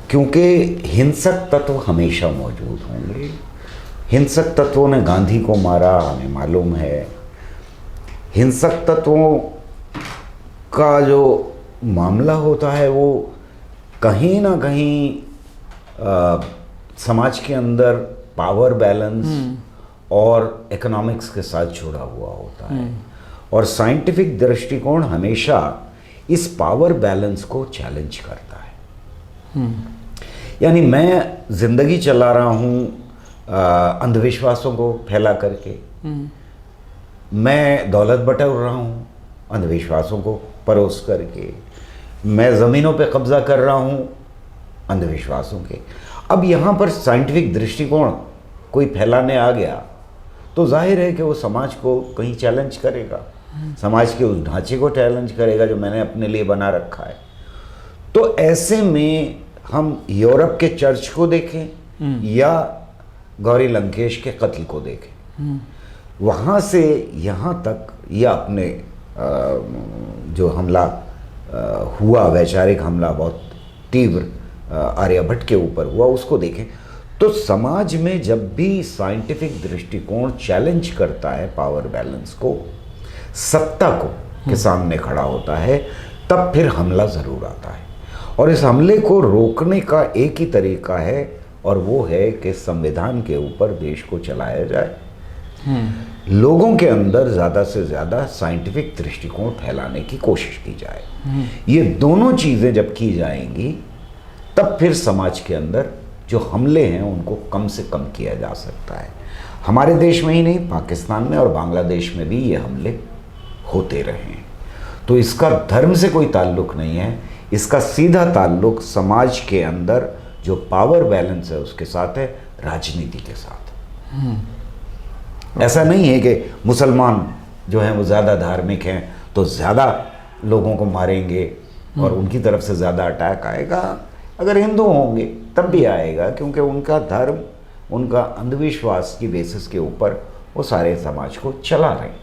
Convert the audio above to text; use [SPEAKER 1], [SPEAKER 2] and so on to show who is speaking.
[SPEAKER 1] क्योंकि हिंसक तत्व हमेशा मौजूद होंगे। हिंसक तत्वों ने गांधी को मारा, हमें मालूम है। हिंसक तत्वों का जो मामला होता है वो कहीं ना कहीं समाज के अंदर पावर बैलेंस और इकोनॉमिक्स के साथ जुड़ा हुआ होता है। और साइंटिफिक दृष्टिकोण हमेशा इस पावर बैलेंस को चैलेंज करता है। यानी मैं जिंदगी चला रहा हूँ अंधविश्वासों को फैला करके, मैं दौलत बटोर रहा हूँ अंधविश्वासों को परोस करके, मैं ज़मीनों पे कब्जा कर रहा हूँ अंधविश्वासों के। अब यहाँ पर साइंटिफिक दृष्टिकोण कोई फैलाने आ गया तो जाहिर है कि वो समाज को कहीं चैलेंज करेगा, समाज के उस ढांचे को चैलेंज करेगा जो मैंने अपने लिए बना रखा है। तो ऐसे में हम यूरोप के चर्च को देखें या गौरी लंकेश के कत्ल को देखें, वहाँ से यहाँ तक, या अपने जो हमला हुआ, वैचारिक हमला बहुत तीव्र आर्यभट्ट के ऊपर हुआ, उसको देखें, तो समाज में जब भी साइंटिफिक दृष्टिकोण चैलेंज करता है पावर बैलेंस को, सत्ता को के सामने खड़ा होता है, तब फिर हमला ज़रूर आता है। और इस हमले को रोकने का एक ही तरीका है, और वो है कि संविधान के ऊपर देश को चलाया जाए, लोगों के अंदर ज़्यादा से ज़्यादा साइंटिफिक दृष्टिकोण फैलाने की कोशिश की जाए। ये दोनों चीज़ें जब की जाएंगी तब फिर समाज के अंदर जो हमले हैं उनको कम से कम किया जा सकता है। हमारे देश में ही नहीं, पाकिस्तान में और बांग्लादेश में भी ये हमले होते रहे हैं। तो इसका धर्म से कोई ताल्लुक नहीं है, इसका सीधा ताल्लुक समाज के अंदर जो पावर बैलेंस है उसके साथ है, राजनीति के साथ। ऐसा नहीं है कि मुसलमान जो हैं वो ज़्यादा धार्मिक हैं तो ज़्यादा लोगों को मारेंगे और उनकी तरफ से ज़्यादा अटैक आएगा। अगर हिंदू होंगे तब भी आएगा, क्योंकि उनका धर्म, उनका अंधविश्वास की बेसिस के ऊपर वो सारे समाज को चला रहे हैं।